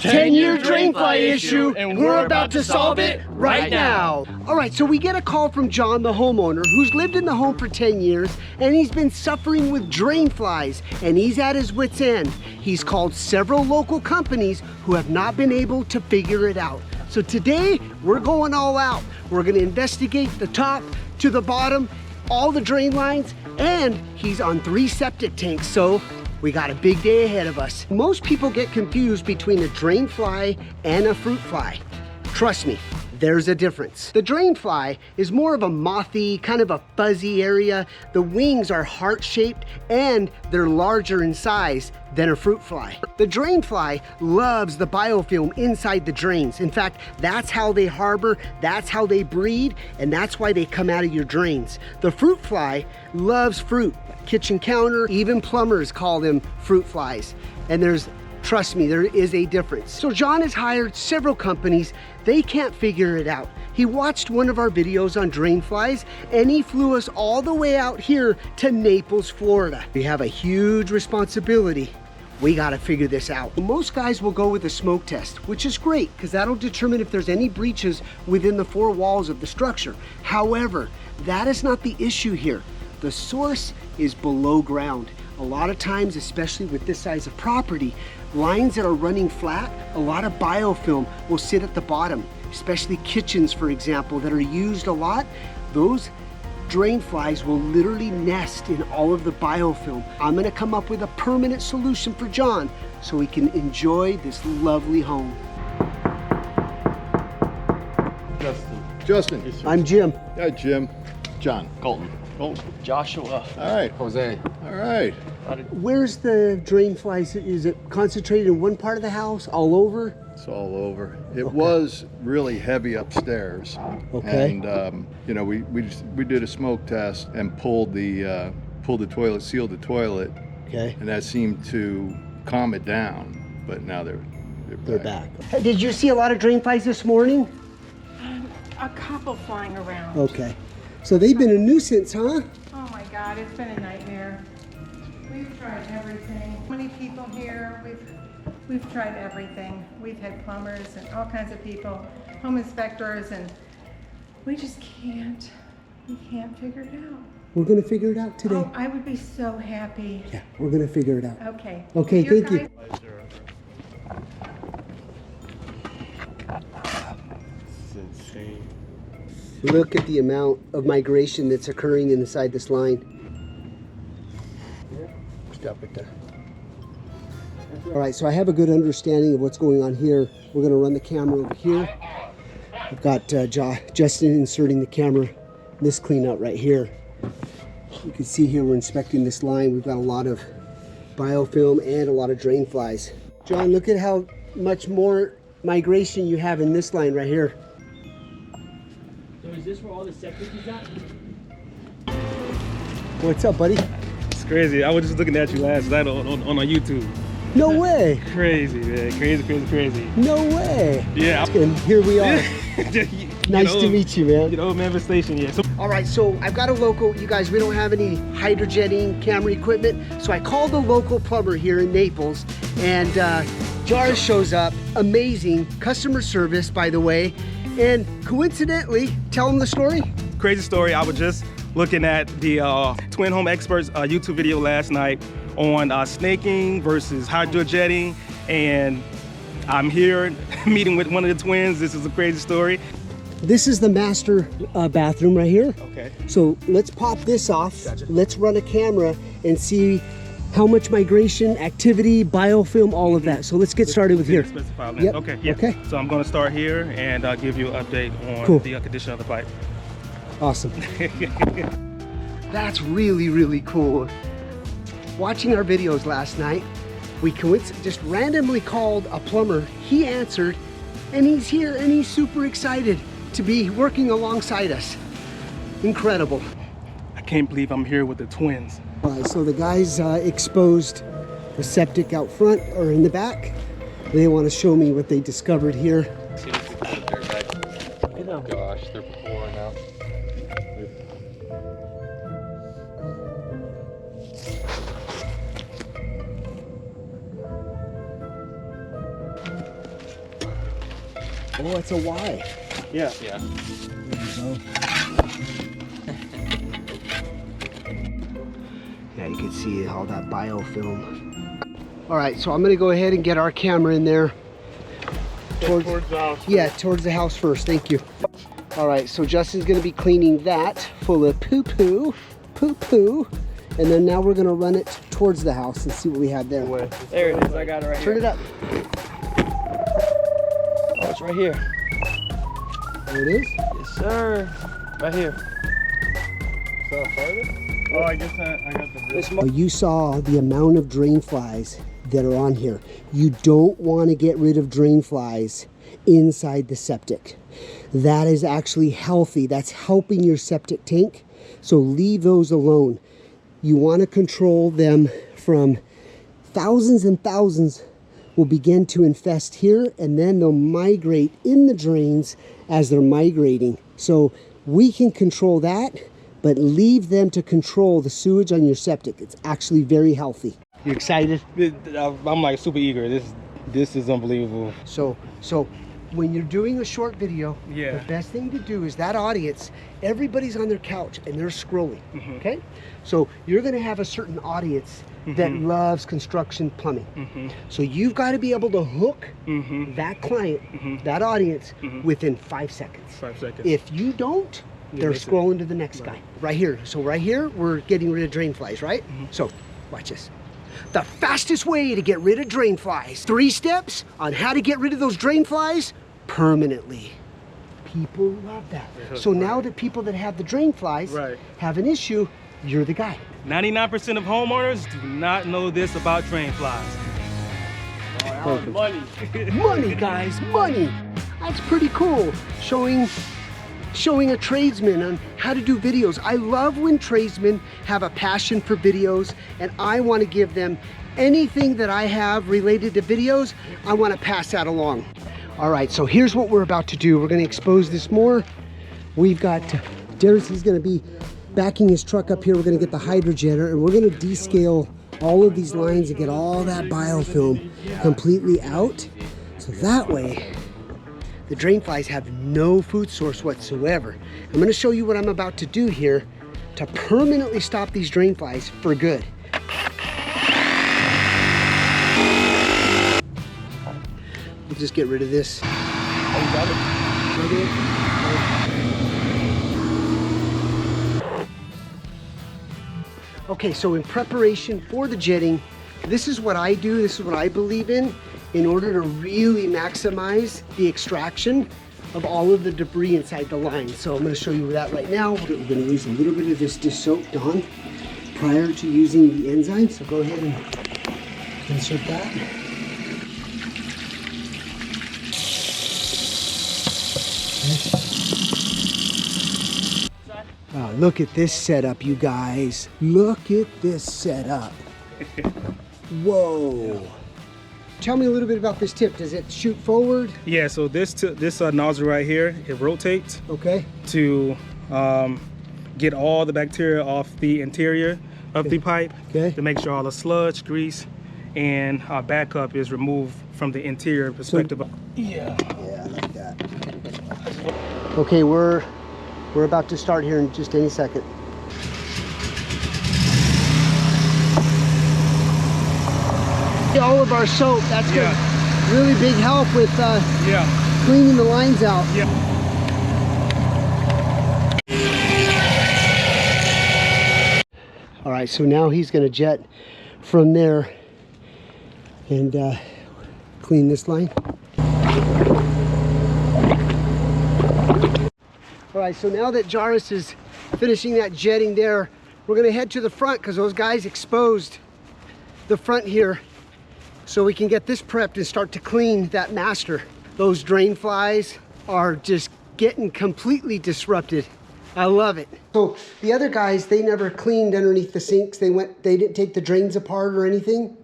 10-year drainfly issue, and we're about to solve it right now. All right, so we get a call from John, the homeowner, who's lived in the home for 10 years, and he's been suffering with drain flies, and he's at his wit's end. He's called several local companies who have not been able to figure it out. So today, we're going all out. We're gonna investigate the top to the bottom, all the drain lines, and he's on 3 septic tanks, so we got a big day ahead of us. Most people get confused between a drain fly and a fruit fly. Trust me, there's a difference. The drain fly is more of a mothy, kind of a fuzzy area. The wings are heart-shaped and they're larger in size than a fruit fly. The drain fly loves the biofilm inside the drains. In fact, that's how they harbor, that's how they breed, and that's why they come out of your drains. The fruit fly loves fruit. Kitchen counter, even plumbers call them fruit flies. And trust me, there is a difference. So John has hired several companies. They can't figure it out. He watched one of our videos on drain flies and he flew us all the way out here to Naples, Florida. We have a huge responsibility. We gotta figure this out. Most guys will go with a smoke test, which is great because that'll determine if there's any breaches within the 4 walls of the structure. However, that is not the issue here. The source is below ground. A lot of times, especially with this size of property, lines that are running flat, a lot of biofilm will sit at the bottom, especially kitchens, for example, that are used a lot. Those drain flies will literally nest in all of the biofilm. I'm gonna come up with a permanent solution for John so he can enjoy this lovely home. Justin. I'm Jim. Yeah, Jim. John. Colton. Joshua. All right. Jose. All right. Where's the drain flies? Is it concentrated in one part of the house, all over? It's all over. It was really heavy upstairs. Okay. And you know, we did a smoke test and pulled the toilet, sealed the toilet. Okay. And that seemed to calm it down. But now they're back. Hey, did you see a lot of drain flies this morning? A couple flying around. Okay. So they've been a nuisance, huh? Oh my God, it's been a nightmare. We've tried everything. Many people here, we've tried everything. We've had plumbers and all kinds of people, home inspectors, and we just can't. We can't figure it out. We're gonna figure it out today. Oh, I would be so happy. Yeah, we're gonna figure it out. Okay. Okay, thank you. Look at the amount of migration that's occurring inside this line. Stop it there. All right, so I have a good understanding of what's going on here. We're gonna run the camera over here. I've got Justin inserting the camera in this cleanout right here. You can see here we're inspecting this line. We've got a lot of biofilm and a lot of drain flies. John, look at how much more migration you have in this line right here. Is this where all the septic is at? What's up, buddy? It's crazy. I was just looking at you last night on YouTube. No way. Crazy, man. Crazy. No way. Yeah. And here we are. Nice to meet you, man. You know, infestation, yeah. So all right, so I've got a local, you guys, we don't have any hydrojetting camera equipment, so I called a local plumber here in Naples, and Jar shows up. Amazing customer service, by the way. And coincidentally, tell them the story. crazy story. I was just looking at the Twin Home Experts YouTube video last night on snaking versus hydrojetting, and I'm here meeting with one of the twins. This is a crazy story. This is the master bathroom right here. Okay. So let's pop this off. Gotcha. Let's run a camera and see how much migration, activity, biofilm, all of that. So let's get started with here. Yep. Okay, yeah. Okay. So I'm gonna start here and I'll give you an update on Cool. the condition of the pipe. Awesome. That's really, really cool. Watching our videos last night, we just randomly called a plumber. He answered, and he's here, and he's super excited to be working alongside us. Incredible. I can't believe I'm here with the twins. So the guys exposed the septic out front or in the back. They want to show me what they discovered here. Oh gosh, they're pouring out. Oh, it's a Y. Yeah. Yeah. Yeah, you can see all that biofilm. All right, so I'm gonna go ahead and get our camera in there. Towards the house. Yeah, towards the house first, thank you. All right, so Justin's gonna be cleaning that full of poo-poo, and then now we're gonna run it towards the house and see what we have there. There it is. I got it right Turn here. it up. Oh, it's right here. There it is. Yes, sir. Right here. So farther? Oh, I guess I got the This Well, you saw the amount of drain flies that are on here. You don't want to get rid of drain flies inside the septic. That is actually healthy. That's helping your septic tank. So leave those alone. You want to control them from thousands and thousands will begin to infest here, and then they'll migrate in the drains as they're migrating. So we can control that, but leave them to control the sewage on your septic. It's actually very healthy. You excited? I'm like super eager. This is unbelievable. So when you're doing a short video, Yeah. the best thing to do is that audience, everybody's on their couch and they're scrolling, okay? So you're gonna have a certain audience that loves construction plumbing. So you've got to be able to hook that client, that audience, within 5 seconds. 5 seconds. If you don't, they're miss it. scrolling to the next guy. Right here. So right here, we're getting rid of drain flies, right? So watch this. The fastest way to get rid of drain flies. 3 steps on how to get rid of those drain flies permanently. People love that. So now the people that have the drain flies Right. have an issue, you're the guy. 99% of homeowners do not know this about drain flies. Money. Money, guys, money. That's pretty cool. Showing a tradesman on how to do videos. I love when tradesmen have a passion for videos, and I want to give them anything that I have related to videos. I want to pass that along. All right, so here's what we're about to do. We're going to expose this more. We've got Darius, he's going to be backing his truck up here. We're going to get the hydrojetter, and we're going to descale all of these lines and get all that biofilm completely out. So that way, the drain flies have no food source whatsoever. I'm gonna show you what I'm about to do here to permanently stop these drain flies for good. We'll just get rid of this. Oh, you got it? Okay, so in preparation for the jetting, this is what I do, this is what I believe in order to really maximize the extraction of all of the debris inside the line. So I'm gonna show you that right now. We're gonna use a little bit of this dish soap, Dawn, prior to using the enzyme. So go ahead and insert that. Wow, look at this setup, you guys. Look at this setup. Whoa. Tell me a little bit about this tip. Does it shoot forward? Yeah, so this nozzle right here, it rotates Okay. to get all the bacteria off the interior of the pipe, Okay. to make sure all the sludge, grease, and backup is removed from the interior perspective. Yeah, like that. Okay, we're about to start here in just any second. All of our soap, that's good. Really big help with Yeah. cleaning the lines out. Yeah. All right, so now he's gonna jet from there and clean this line. All right, so now that Jairus is finishing that jetting there, we're gonna head to the front because those guys exposed the front here so we can get this prepped and start to clean that master. Those drain flies are just getting completely disrupted. I love it. So the other guys, they never cleaned underneath the sinks. They didn't take the drains apart or anything.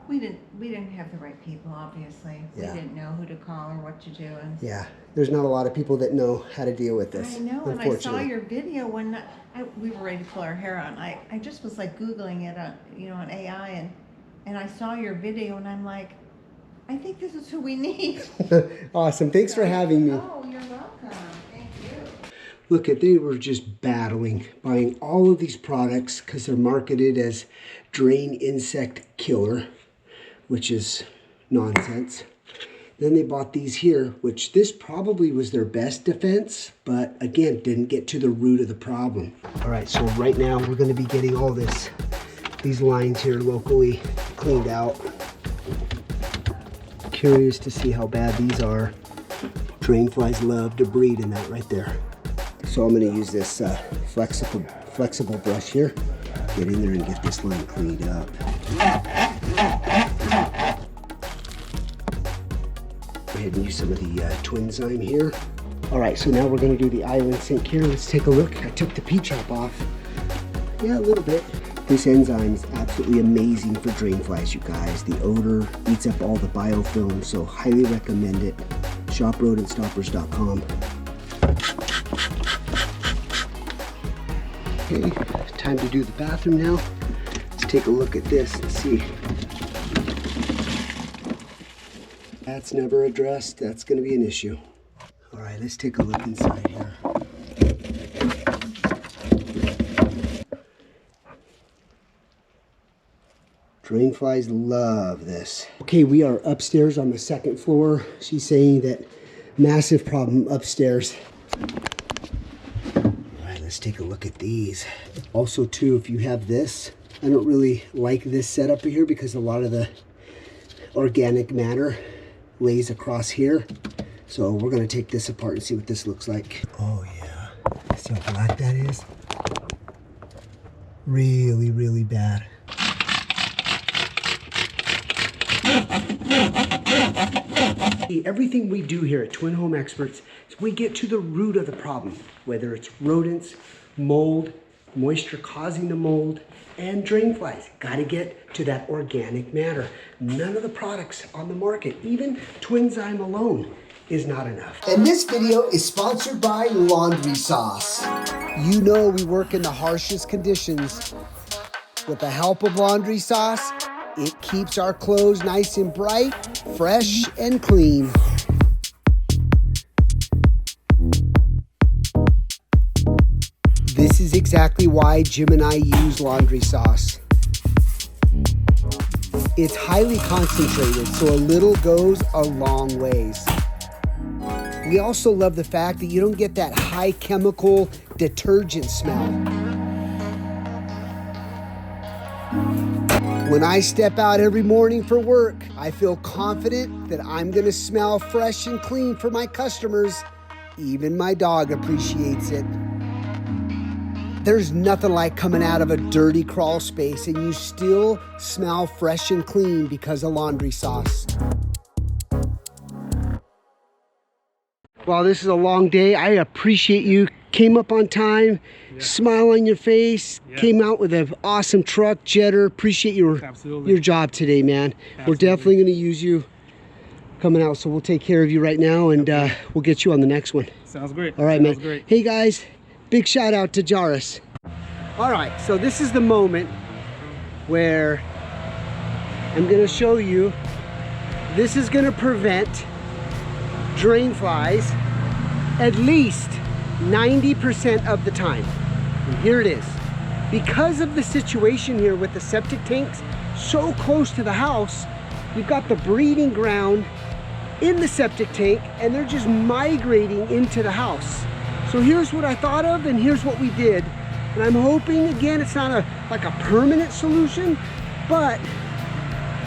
We didn't have the right people, obviously. Yeah. We didn't know who to call or what to do. And Yeah, there's not a lot of people that know how to deal with this. I know, and I saw unfortunately. your video when we were ready to pull our hair out. I just was like Googling it on, on AI, and I saw your video, and I'm like, I think this is who we need. Awesome. Thanks for having me. Oh, you're welcome. Thank you. Look at, they were just battling, buying all of these products because they're marketed as drain insect killer, which is nonsense. Then they bought these here, which this probably was their best defense, but again, didn't get to the root of the problem. All right, so right now we're gonna be getting all these lines here locally cleaned out. Curious to see how bad these are. Drain flies love to breed in that right there. So I'm gonna use this flexible brush here, get in there and get this line cleaned up. Go ahead and use some of the Twinzyme here. All right, so now we're gonna do the island sink here. Let's take a look. I took the P-chop off. Yeah, a little bit. This enzyme is absolutely amazing for drain flies, you guys. The odor eats up all the biofilm, so highly recommend it. ShopRodentStoppers.com. Okay, time to do the bathroom now. Let's take a look at this and see. That's never addressed. That's going to be an issue. All right, let's take a look inside here. Drain flies love this. Okay, we are upstairs on the second floor. She's saying that massive problem upstairs. All right, let's take a look at these. Also too, if you have this, I don't really like this setup here because a lot of the organic matter lays across here. So we're gonna take this apart and see what this looks like. Oh yeah, see how black that is? Really, really bad. Everything we do here at Twin Home Experts is we get to the root of the problem, whether it's rodents, mold, moisture causing the mold, and drain flies. Gotta get to that organic matter. None of the products on the market, even Twinzyme alone, is not enough. And this video is sponsored by Laundry Sauce. You know we work in the harshest conditions. With the help of Laundry Sauce, it keeps our clothes nice and bright, fresh and clean. This is exactly why Jim and I use Laundry Sauce. It's highly concentrated, so a little goes a long ways. We also love the fact that you don't get that high chemical detergent smell. When I step out every morning for work, I feel confident that I'm gonna smell fresh and clean for my customers. Even my dog appreciates it. There's nothing like coming out of a dirty crawl space and you still smell fresh and clean because of Laundry Sauce. Well, this is a long day. I appreciate you. Came up on time, smile on your face, came out with an awesome truck, Jetter. Appreciate your job today, man. We're definitely going to use you coming out, so we'll take care of you right now, and we'll get you on the next one. Sounds great. All right, man. Great. Hey, guys, big shout out to Jairus. All right, so this is the moment where I'm going to show you. This is going to prevent drain flies at least 90% of the time. And here it is. Because of the situation here with the septic tanks so close to the house, you've got the breeding ground in the septic tank and they're just migrating into the house. So here's what I thought of and here's what we did. And I'm hoping, again, it's not like a permanent solution, but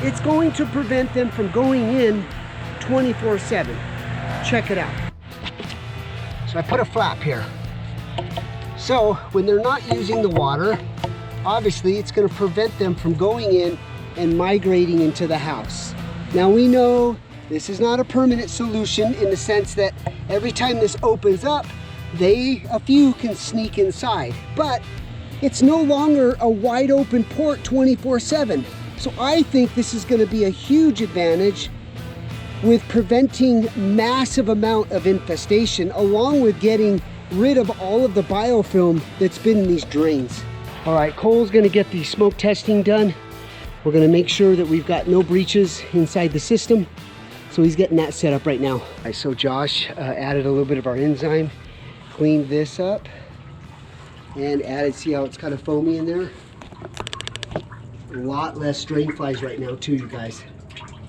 it's going to prevent them from going in 24/7. Check it out. So I put a flap here. So when they're not using the water, obviously it's going to prevent them from going in and migrating into the house. Now we know this is not a permanent solution in the sense that every time this opens up, a few can sneak inside, but it's no longer a wide open port 24/7. So I think this is going to be a huge advantage with preventing massive amount of infestation, along with getting rid of all of the biofilm that's been in these drains. All right, Cole's gonna get the smoke testing done. We're gonna make sure that we've got no breaches inside the system. So he's getting that set up right now. All right, so Josh added a little bit of our enzyme, cleaned this up, and added, see how it's kind of foamy in there? A lot less drain flies right now too, you guys.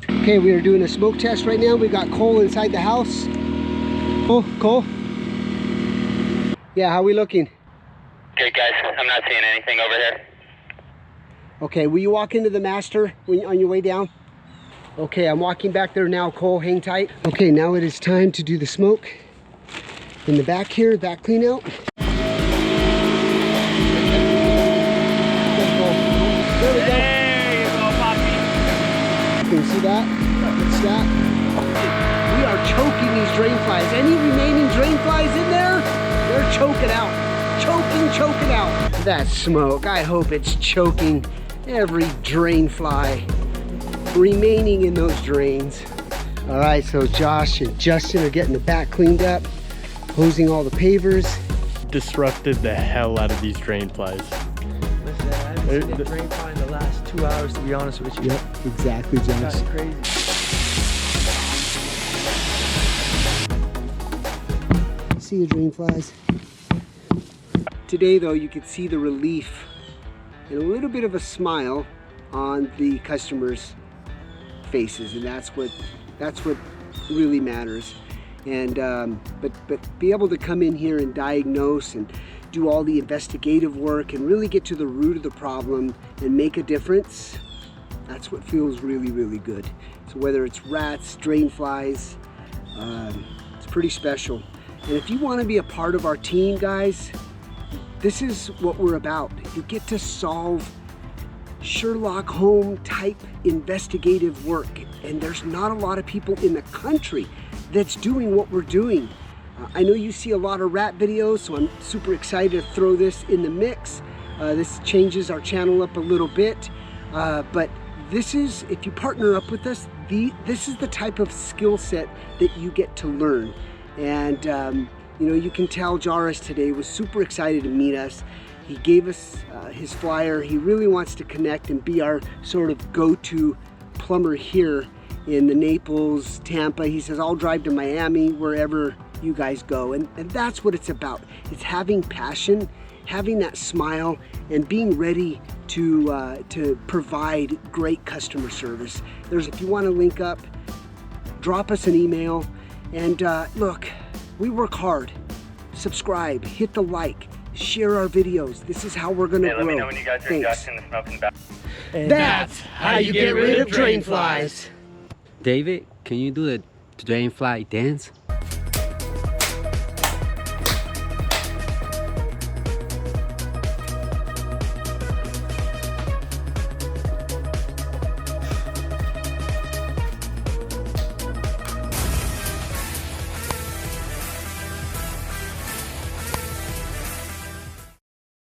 Okay, we are doing a smoke test right now. We've got Cole inside the house. Oh, Cole? Yeah, how are we looking? Good, guys. I'm not seeing anything over here. Okay, will you walk into the master on your way down? Okay, I'm walking back there now, Cole, hang tight. Okay, now it is time to do the smoke. In the back here, back clean out. There we go. There you go, Poppy. Can you see that? What's that? We are choking these drain flies. Any remaining drain flies in there, they're choking out. Choking out. That smoke, I hope it's choking every drain fly remaining in those drains. All right, so Josh and Justin are getting the back cleaned up, hosing all the pavers. Disrupted the hell out of these drain flies. Listen, I haven't seen a drain fly in the last 2 hours, to be honest with you. Yep, exactly, Josh. That's crazy. See the drain flies. Today, though, you could see the relief and a little bit of a smile on the customers' faces, and that's what really matters. And but be able to come in here and diagnose and do all the investigative work and really get to the root of the problem and make a difference, that's what feels really, really good. So whether it's rats, drain flies, it's pretty special. And if you want to be a part of our team, guys, this is what we're about. You get to solve Sherlock Holmes type investigative work, and there's not a lot of people in the country that's doing what we're doing. I know you see a lot of rat videos, so I'm super excited to throw this in the mix. This changes our channel up a little bit, but this is, if you partner up with us, this is the type of skill set that you get to learn. And you know, you can tell Jairus today was super excited to meet us. He gave us his flyer. He really wants to connect and be our sort of go-to plumber here in the Naples, Tampa. He says, I'll drive to Miami, wherever you guys go. And that's what it's about. It's having passion, having that smile, and being ready to provide great customer service. If you want to link up, drop us an email. And look, we work hard. Subscribe, hit the like, share our videos. This is how we're gonna grow. Let me know when you guys are adjusting the smoking back. That's how you get rid of drain flies. David, can you do the drain fly dance?